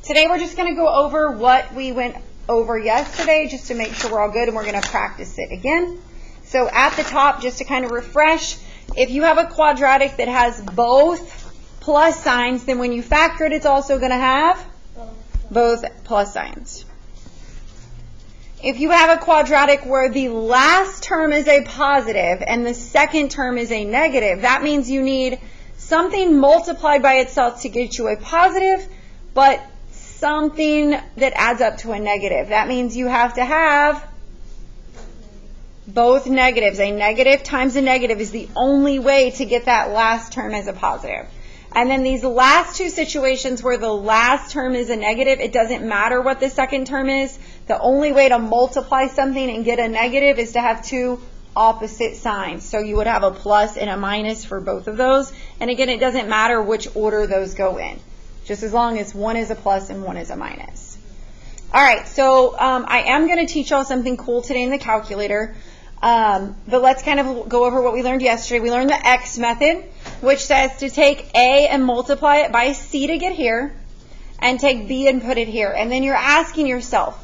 Today we're just going to go over what we went over yesterday just to make sure we're all good, and we're going to practice it again. So at the top, just to kind of refresh, if you have a quadratic that has both plus signs, then when you factor it, it's also going to have both plus signs. If you have a quadratic where the last term is a positive and the second term is a negative, that means you need something multiplied by itself to get you a positive, but something that adds up to a negative. That means you have to have both negatives. A negative times a negative is the only way to get that last term as a positive. And then these last two situations where the last term is a negative, it doesn't matter what the second term is. The only way to multiply something and get a negative is to have two opposite signs. So you would have a plus and a minus for both of those. And again, it doesn't matter which order those go in, just as long as one is a plus and one is a minus. All right, so I am going to teach y'all something cool today in the calculator. But let's kind of go over what we learned yesterday. We learned the X method, which says to take A and multiply it by C to get here, and take B and put it here. And then you're asking yourself,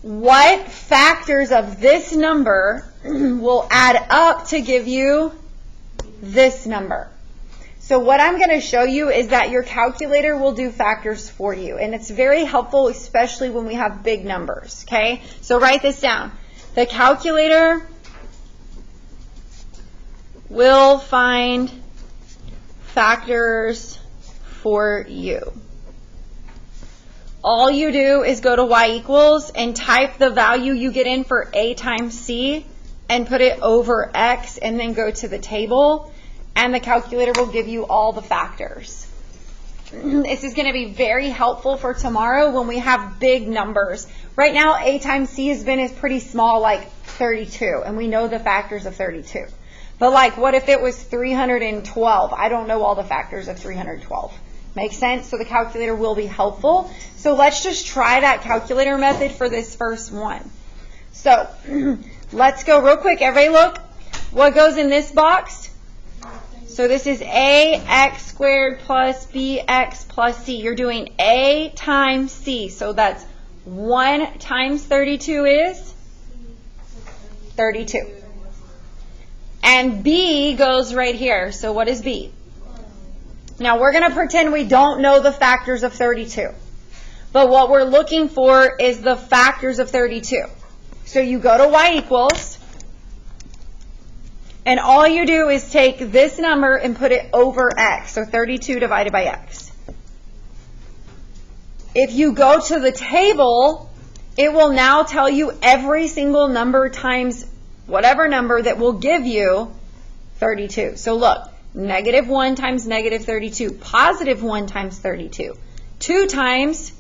what factors of this number will add up to give you this number? So what I'm going to show you is that your calculator will do factors for you. And it's very helpful, especially when we have big numbers, okay? So write this down. The calculator will find factors for you. All you do is go to y equals and type the value you get in for A times C and put it over X and then go to the table, and the calculator will give you all the factors. This is going to be very helpful for tomorrow when we have big numbers. Right now, A times C is pretty small, like 32, and we know the factors of 32. But like, what if it was 312? I don't know all the factors of 312. Make sense? So the calculator will be helpful. So let's just try that calculator method for this first one. So let's go real quick. Everybody look. What goes in this box? So this is ax squared plus bx plus c. You're doing A times C. So that's 1 times 32 is 32. And B goes right here. So what is B? Now we're going to pretend we don't know the factors of 32. But what we're looking for is the factors of 32. So you go to y equals, and all you do is take this number and put it over x. So 32 divided by x. If you go to the table, it will now tell you every single number times whatever number that will give you 32. So look, negative 1 times negative 32, positive 1 times 32, 2 times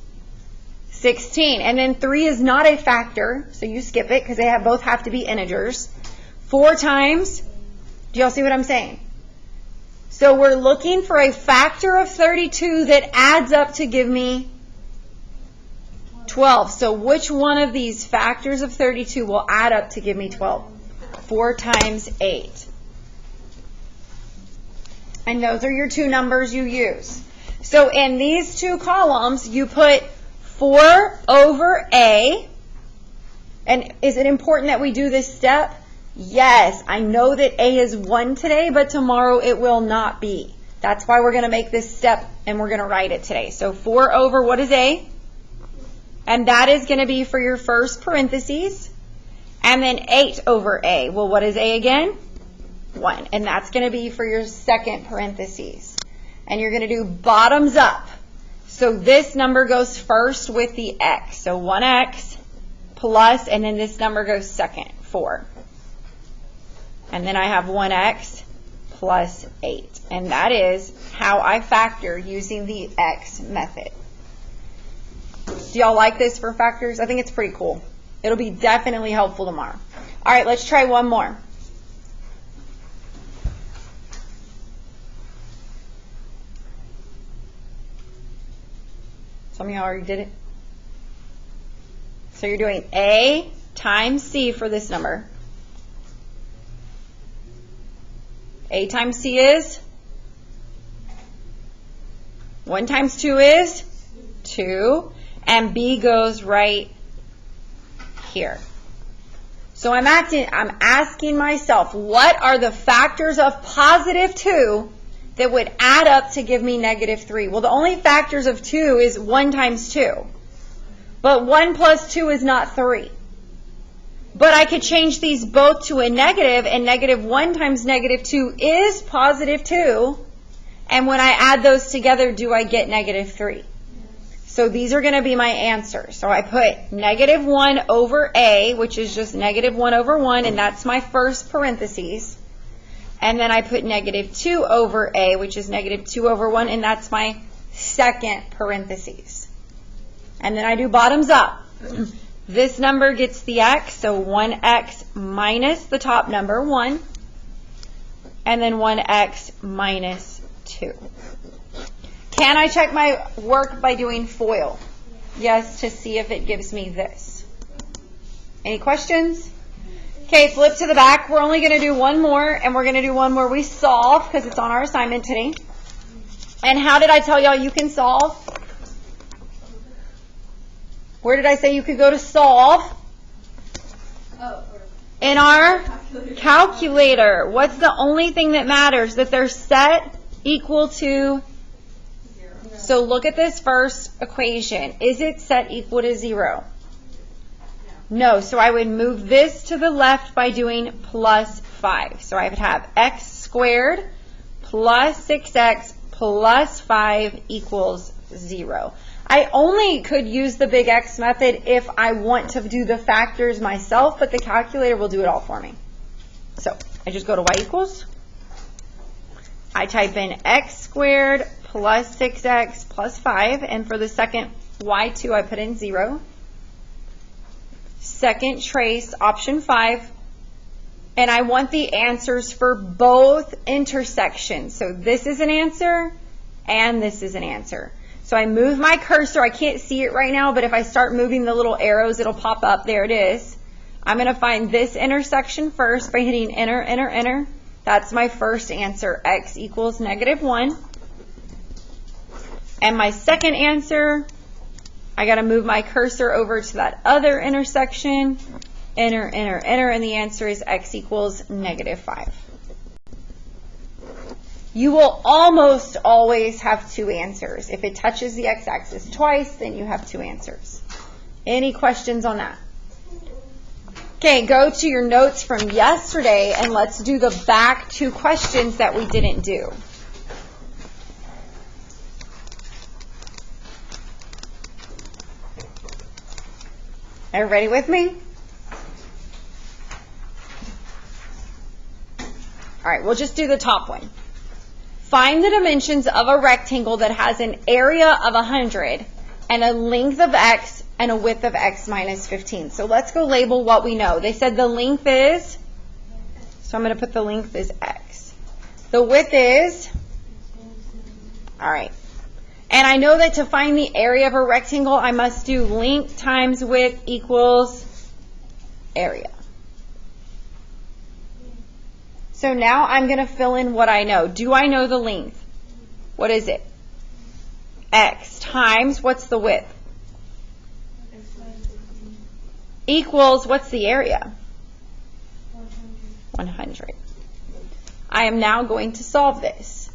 16, and then 3 is not a factor, so you skip it because they both have to be integers. 4 times, do y'all see what I'm saying? So we're looking for a factor of 32 that adds up to give me 12. So which one of these factors of 32 will add up to give me 12? 4 times 8. And those are your two numbers you use. So in these two columns, you put 4 over A. And is it important that we do this step? Yes, I know that A is 1 today, but tomorrow it will not be. That's why we're going to make this step and we're going to write it today. So 4 over, what is A? And that is going to be for your first parentheses. And then 8 over A. Well, what is A again? 1. And that's going to be for your second parentheses. And you're going to do bottoms up. So this number goes first with the x. So 1x plus, and then this number goes second, 4. And then I have 1x plus 8. And that is how I factor using the x method. Do y'all like this for factors? I think it's pretty cool. It'll be definitely helpful tomorrow. All right, let's try one more. Some of y'all already did it. So you're doing A times C for this number. A times C is? 1 times 2 is? 2, and B goes right here. So I'm asking myself, what are the factors of positive 2 that would add up to give me negative 3? Well, the only factors of 2 is 1 times 2. But 1 plus 2 is not 3. But I could change these both to a negative, and negative 1 times negative 2 is positive 2. And when I add those together, do I get negative 3? So these are going to be my answers. So I put negative 1 over A, which is just negative 1 over 1, and that's my first parentheses. And then I put negative 2 over A, which is negative 2 over 1, and that's my second parentheses. And then I do bottoms up. This number gets the x, so 1x minus the top number, 1, and then 1x minus 2. Can I check my work by doing FOIL? Yes, to see if it gives me this. Any questions? Okay, flip to the back. We're only going to do one more, and we're going to do one where we solve because it's on our assignment today. And how did I tell y'all you can solve? Where did I say you could go to solve? In our calculator. What's the only thing that matters? That they're set equal to 0. So look at this first equation. Is it set equal to 0? No. So I would move this to the left by doing plus 5. So I would have x squared plus 6x plus 5 equals 0. I only could use the big X method if I want to do the factors myself, but the calculator will do it all for me. So I just go to y equals. I type in x squared plus 6x plus 5, and for the second y2 I put in 0. Second trace, option 5. And I want the answers for both intersections. So this is an answer, and this is an answer. So I move my cursor. I can't see it right now, but if I start moving the little arrows, it'll pop up. There it is. I'm going to find this intersection first by hitting enter, enter, enter. That's my first answer. X equals negative 1. And my second answer, I got to move my cursor over to that other intersection. Enter, enter, enter, and the answer is x equals negative 5. You will almost always have 2 answers. If it touches the x-axis twice, then you have 2 answers. Any questions on that? Okay, go to your notes from yesterday, and let's do the back 2 questions that we didn't do. Everybody with me? All right, we'll just do the top one. Find the dimensions of a rectangle that has an area of 100 and a length of x and a width of x minus 15. So let's go label what we know. They said the length is, so I'm going to put the length as x. The width is, all right. And I know that to find the area of a rectangle, I must do length times width equals area. So now I'm going to fill in what I know. Do I know the length? What is it? X times, what's the width? Equals, what's the area? 100. I am now going to solve this.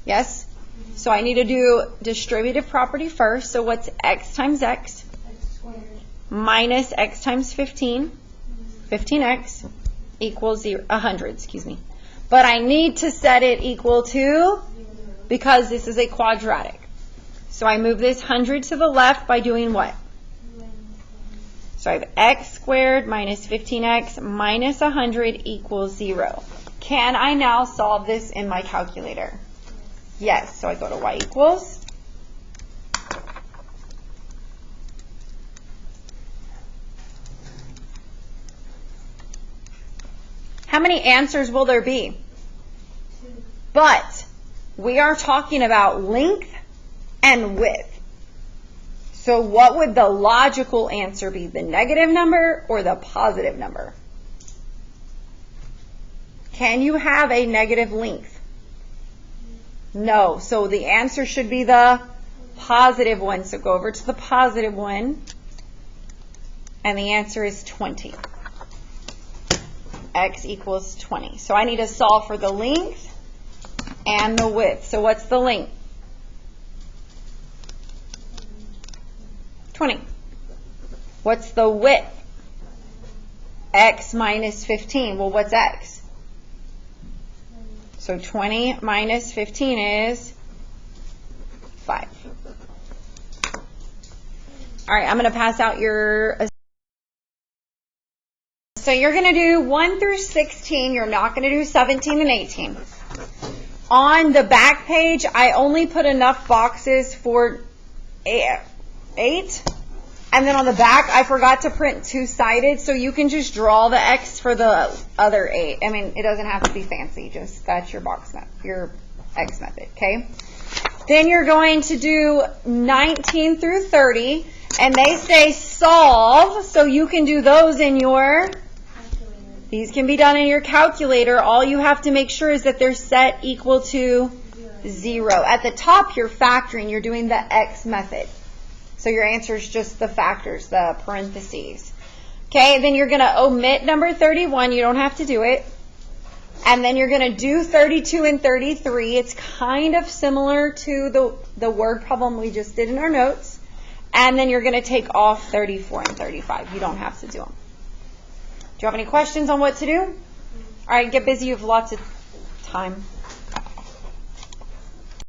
Yes? So I need to do distributive property first. So what's x times x? X squared. Minus x times 15. 15x. Equals 100, excuse me. But I need to set it equal to, because this is a quadratic. So I move this 100 to the left by doing what? So I have x squared minus 15x minus 100 equals 0. Can I now solve this in my calculator? Yes. So I go to y equals. How many answers will there be? 2. But we are talking about length and width. So what would the logical answer be? The negative number or the positive number? Can you have a negative length? No. So the answer should be the positive 1. So go over to the positive 1. And the answer is 20. X equals 20. So I need to solve for the length and the width. So what's the length? 20. What's the width? X minus 15. Well, what's X? So 20 minus 15 is 5. All right, I'm going to pass out your... So you're going to do 1 through 16. You're not going to do 17 and 18. On the back page, I only put enough boxes for 8. And then on the back, I forgot to print two-sided, so you can just draw the X for the other 8. I mean, it doesn't have to be fancy. Just that's your your X method, okay? Then you're going to do 19 through 30, and they say solve, so you can do those in your... These can be done in your calculator. All you have to make sure is that they're set equal to 0. At the top, you're factoring. You're doing the X method. So your answer is just the factors, the parentheses. Okay, then you're going to omit number 31. You don't have to do it. And then you're going to do 32 and 33. It's kind of similar to the word problem we just did in our notes. And then you're going to take off 34 and 35. You don't have to do them. Do you have any questions on what to do? All right, get busy. You have lots of time.